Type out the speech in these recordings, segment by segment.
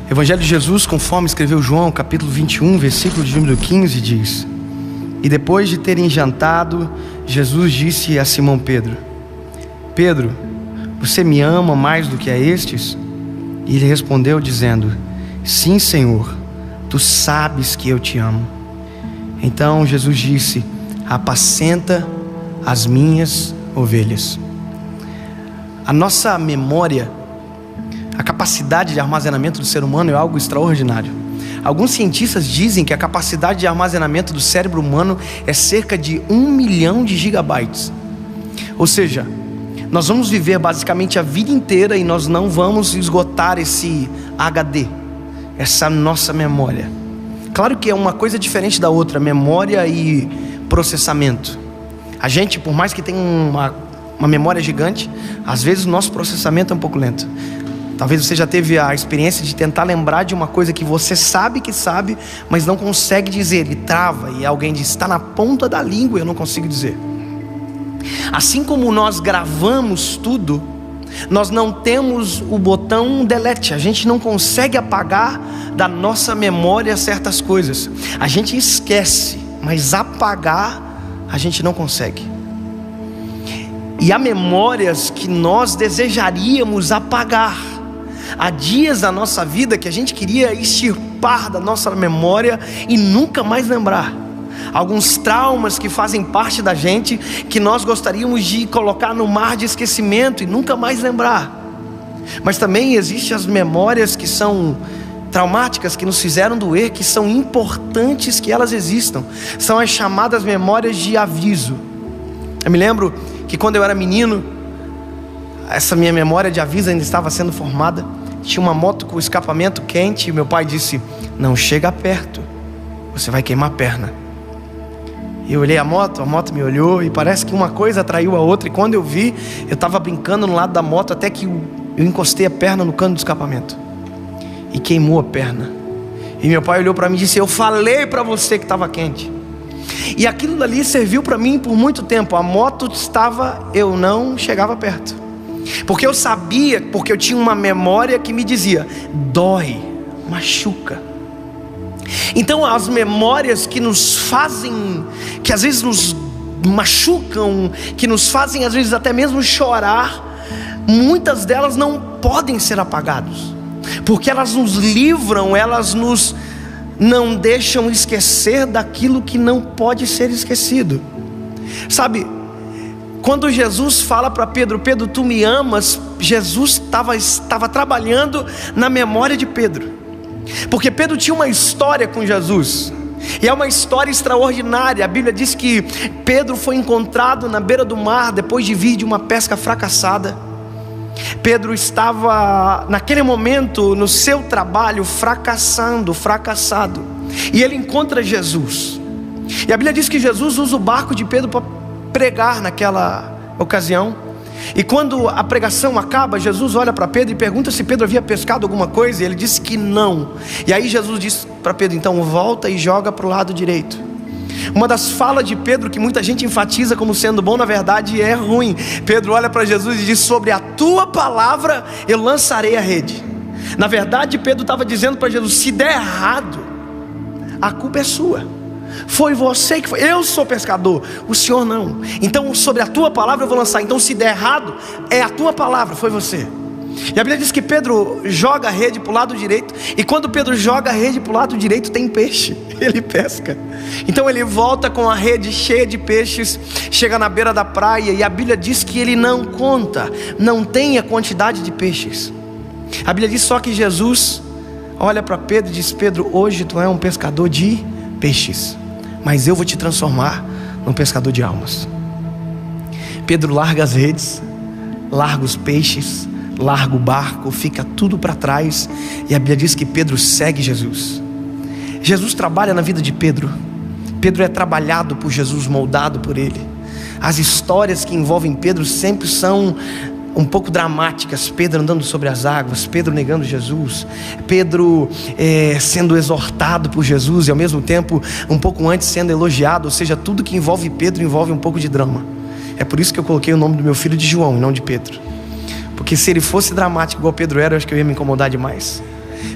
Evangelho de Jesus, conforme escreveu João, capítulo 21, versículo de número 15, diz: E depois de terem jantado, Jesus disse a Simão Pedro: Pedro, você me ama mais do que a estes? E ele respondeu dizendo: Sim, Senhor, tu sabes que eu te amo. Então Jesus disse: Apacenta as minhas ovelhas. A nossa memória, a capacidade de armazenamento do ser humano é algo extraordinário. Alguns cientistas dizem que a capacidade de armazenamento do cérebro humano é cerca de 1 milhão de gigabytes. Ou seja, nós vamos viver basicamente a vida inteira e nós não vamos esgotar esse HD, essa nossa memória. Claro que é uma coisa diferente da outra, memória e processamento. A gente, por mais que tenha uma memória gigante, às vezes o nosso processamento é um pouco lento. Talvez você já teve a experiência de tentar lembrar de uma coisa que você sabe que sabe, mas não consegue dizer, e trava, e alguém diz: está na ponta da língua e eu não consigo dizer. Assim como nós gravamos tudo, nós não temos o botão delete. A gente não consegue apagar da nossa memória certas coisas. A gente esquece, mas apagar a gente não consegue. E há memórias que nós desejaríamos apagar. Há dias da nossa vida que a gente queria extirpar da nossa memória e nunca mais lembrar. Alguns traumas que fazem parte da gente, que nós gostaríamos de colocar no mar de esquecimento e nunca mais lembrar. Mas também existem as memórias que são traumáticas, que nos fizeram doer, que são importantes que elas existam. São as chamadas memórias de aviso. Eu me lembro que quando eu era menino, essa minha memória de aviso ainda estava sendo formada. Tinha uma moto com escapamento quente e meu pai disse: não chega perto, você vai queimar a perna. E eu olhei a moto me olhou, e parece que uma coisa atraiu a outra. E quando eu vi, eu estava brincando no lado da moto, até que eu encostei a perna no cano do escapamento e queimou a perna. E meu pai olhou para mim e disse: eu falei para você que estava quente. E aquilo dali serviu para mim por muito tempo. A moto estava, eu não chegava perto, porque eu sabia, porque eu tinha uma memória que me dizia: dói, machuca. Então as memórias que nos fazem, que às vezes nos machucam, que nos fazem às vezes até mesmo chorar, muitas delas não podem ser apagadas, porque elas nos livram, elas nos não deixam esquecer daquilo que não pode ser esquecido. Sabe, quando Jesus fala para Pedro: Pedro, tu me amas, Jesus estava trabalhando na memória de Pedro, porque Pedro tinha uma história com Jesus, e é uma história extraordinária. A Bíblia diz que Pedro foi encontrado na beira do mar, depois de vir de uma pesca fracassada. Pedro estava naquele momento no seu trabalho fracassado, e ele encontra Jesus, e a Bíblia diz que Jesus usa o barco de Pedro para pregar naquela ocasião. E quando a pregação acaba, Jesus olha para Pedro e pergunta se Pedro havia pescado alguma coisa, e ele disse que não. E aí Jesus disse para Pedro: então volta e joga para o lado direito. Uma das falas de Pedro que muita gente enfatiza como sendo bom, na verdade é ruim. Pedro olha para Jesus e diz: sobre a tua palavra eu lançarei a rede. Na verdade Pedro estava dizendo para Jesus: se der errado, a culpa é sua. Foi você que foi, eu sou pescador, o senhor não. Então sobre a tua palavra eu vou lançar. Então se der errado, é a tua palavra, foi você. E a Bíblia diz que Pedro joga a rede para o lado direito, e quando Pedro joga a rede para o lado direito tem peixe, ele pesca. Então ele volta com a rede cheia de peixes, chega na beira da praia, e a Bíblia diz que ele não conta, não tem a quantidade de peixes. A Bíblia diz só que Jesus olha para Pedro e diz: Pedro, hoje tu é um pescador de peixes, mas eu vou te transformar num pescador de almas. Pedro larga as redes, larga os peixes, larga o barco, fica tudo para trás, e a Bíblia diz que Pedro segue Jesus. Jesus trabalha na vida de Pedro. Pedro é trabalhado por Jesus, moldado por Ele. As histórias que envolvem Pedro sempre são um pouco dramáticas. Pedro andando sobre as águas, Pedro negando Jesus, Pedro sendo exortado por Jesus, e ao mesmo tempo um pouco antes sendo elogiado. Ou seja, tudo que envolve Pedro envolve um pouco de drama. É por isso que eu coloquei o nome do meu filho de João e não de Pedro, porque se ele fosse dramático igual Pedro era, eu acho que eu ia me incomodar demais.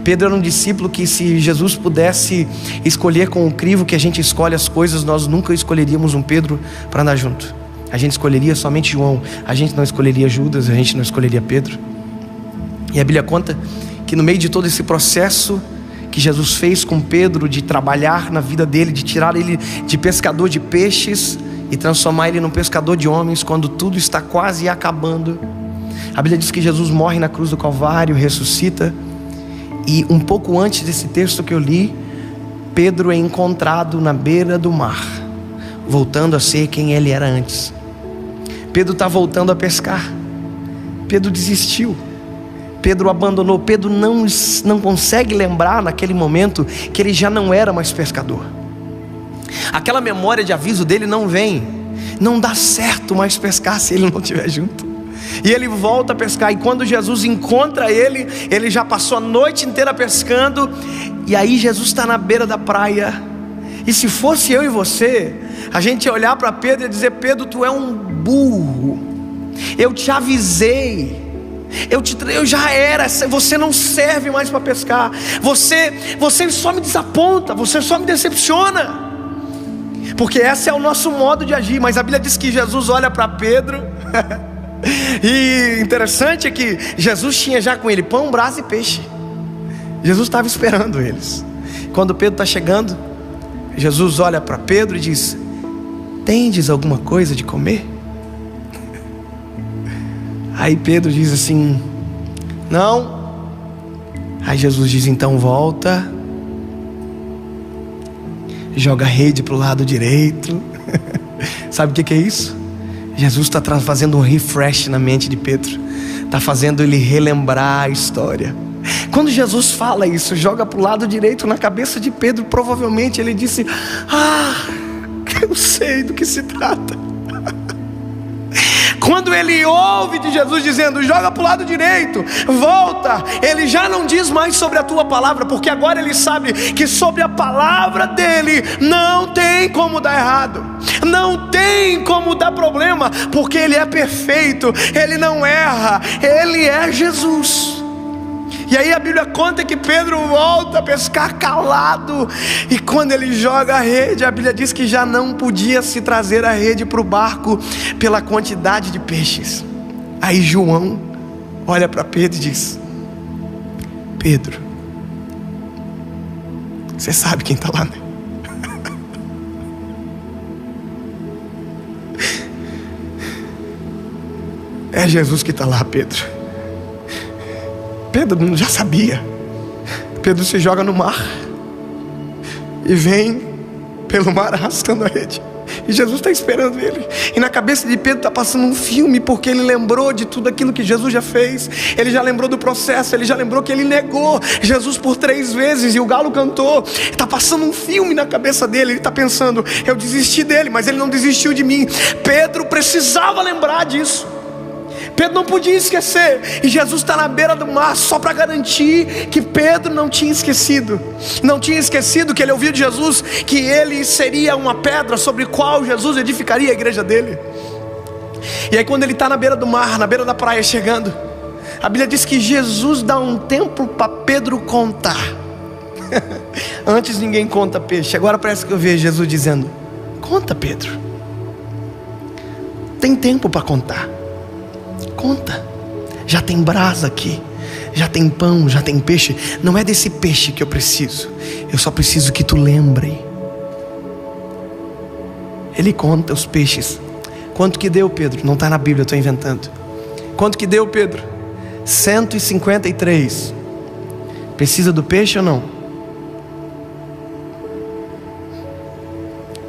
Pedro era um discípulo que, se Jesus pudesse escolher com o crivo que a gente escolhe as coisas, nós nunca escolheríamos um Pedro para andar junto. A gente escolheria somente João. A gente não escolheria Judas, a gente não escolheria Pedro. E a Bíblia conta que no meio de todo esse processo que Jesus fez com Pedro, de trabalhar na vida dele, de tirar ele de pescador de peixes e transformar ele num pescador de homens, quando tudo está quase acabando, a Bíblia diz que Jesus morre na cruz do Calvário, ressuscita. E um pouco antes desse texto que eu li, Pedro é encontrado na beira do mar, voltando a ser quem ele era antes. Pedro está voltando a pescar. Pedro desistiu. Pedro abandonou. Pedro não consegue lembrar naquele momento que ele já não era mais pescador. Aquela memória de aviso dele não vem. Não dá certo mais pescar se ele não estiver junto. E ele volta a pescar, e quando Jesus encontra ele, ele já passou a noite inteira pescando. E aí Jesus está na beira da praia. E se fosse eu e você, a gente ia olhar para Pedro e dizer: Pedro, tu é um burro. Eu te avisei. Eu já era. Você não serve mais para pescar. Você só me desaponta. Você só me decepciona. Porque esse é o nosso modo de agir. Mas a Bíblia diz que Jesus olha para Pedro e interessante é que Jesus tinha já com ele pão, brasa e peixe. Jesus estava esperando eles. Quando Pedro está chegando, Jesus olha para Pedro e diz: tendes alguma coisa de comer? Aí Pedro diz assim: não. Aí Jesus diz: então volta, joga a rede para o lado direito. Sabe o que é isso? Jesus está fazendo um refresh na mente de Pedro. Está fazendo ele relembrar a história. Quando Jesus fala isso, joga para o lado direito, na cabeça de Pedro, provavelmente ele disse: eu sei do que se trata. Quando ele ouve de Jesus dizendo: joga para o lado direito, volta, ele já não diz mais sobre a tua palavra, porque agora ele sabe que sobre a palavra dele não tem como dar errado, não tem como dar problema, porque ele é perfeito, ele não erra, ele é Jesus. E aí a Bíblia conta que Pedro volta a pescar calado. E quando ele joga a rede, a Bíblia diz que já não podia se trazer a rede para o barco pela quantidade de peixes. Aí João olha para Pedro e diz: Pedro, você sabe quem está lá, né? É Jesus que está lá, Pedro. Pedro já sabia. Pedro se joga no mar e vem pelo mar arrastando a rede. E Jesus está esperando ele. E na cabeça de Pedro está passando um filme, porque ele lembrou de tudo aquilo que Jesus já fez. Ele já lembrou do processo. Ele já lembrou que ele negou Jesus por 3 vezes e o galo cantou. Está passando um filme na cabeça dele. Ele está pensando: eu desisti dele, mas ele não desistiu de mim. Pedro precisava lembrar disso. Pedro não podia esquecer. E Jesus está na beira do mar só para garantir que Pedro não tinha esquecido. Não tinha esquecido que ele ouviu de Jesus que ele seria uma pedra sobre a qual Jesus edificaria a igreja dele. E aí quando ele está na beira do mar, na beira da praia chegando, a Bíblia diz que Jesus dá um tempo para Pedro contar. Antes ninguém conta peixe. Agora parece que eu vejo Jesus dizendo: conta, Pedro. Tem tempo para contar. Conta, já tem brasa aqui, já tem pão, já tem peixe. Não é desse peixe que eu preciso, eu só preciso que tu lembre. Ele conta os peixes. Quanto que deu, Pedro? Não está na Bíblia, eu estou inventando. Quanto que deu, Pedro? 153. Precisa do peixe ou não?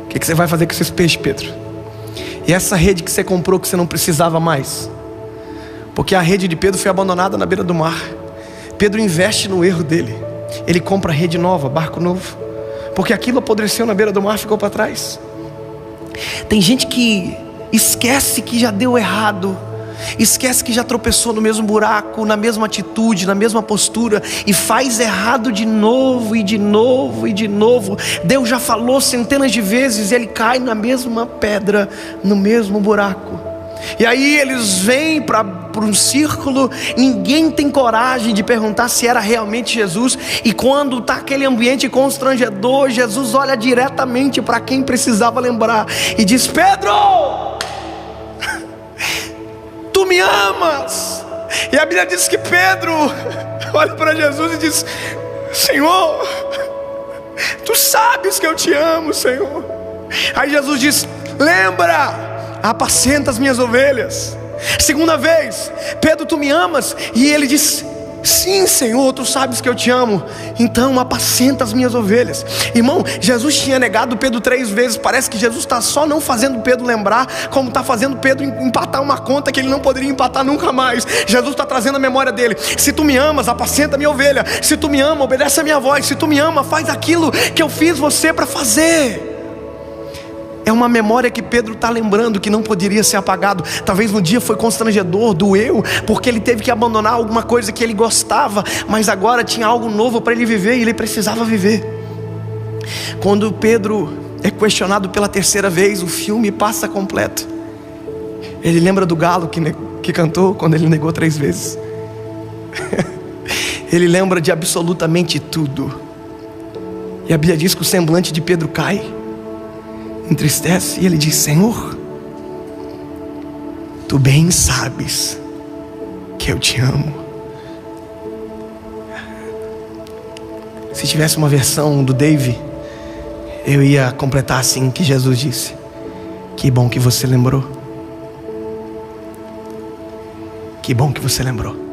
O que você vai fazer com esses peixes, Pedro? E essa rede que você comprou que você não precisava mais? Porque a rede de Pedro foi abandonada na beira do mar. Pedro investe no erro dele. Ele compra rede nova, barco novo, porque aquilo apodreceu na beira do mar, ficou para trás. Tem gente que esquece que já deu errado, esquece que já tropeçou no mesmo buraco, na mesma atitude, na mesma postura, e faz errado de novo e de novo e de novo. Deus já falou centenas de vezes e ele cai na mesma pedra, no mesmo buraco. E aí eles vêm para um círculo, ninguém tem coragem de perguntar se era realmente Jesus. E quando está aquele ambiente constrangedor, Jesus olha diretamente para quem precisava lembrar e diz: Pedro, tu me amas? E a Bíblia diz que Pedro olha para Jesus e diz: Senhor, tu sabes que eu te amo, Senhor. Aí Jesus diz: lembra, apacenta as minhas ovelhas. Segunda vez: Pedro, tu me amas? E ele diz: sim, Senhor, tu sabes que eu te amo, então apacenta as minhas ovelhas. Irmão, Jesus tinha negado Pedro 3 vezes. Parece que Jesus está só não fazendo Pedro lembrar, como está fazendo Pedro empatar uma conta que ele não poderia empatar nunca mais. Jesus está trazendo a memória dele: se tu me amas, apacenta a minha ovelha. Se tu me ama, obedece a minha voz. Se tu me ama, faz aquilo que eu fiz você para fazer. É uma memória que Pedro está lembrando, que não poderia ser apagado. Talvez no dia foi constrangedor, doeu, porque ele teve que abandonar alguma coisa que ele gostava, mas agora tinha algo novo para ele viver e ele precisava viver. Quando Pedro é questionado pela 3ª vez, o filme passa completo. Ele lembra do galo que cantou quando ele negou 3 vezes. Ele lembra de absolutamente tudo. E a Bíblia diz que o semblante de Pedro cai, entristece, e ele diz: Senhor, tu bem sabes que eu te amo. Se tivesse uma versão do Dave, eu ia completar assim, que Jesus disse: que bom que você lembrou. Que bom que você lembrou.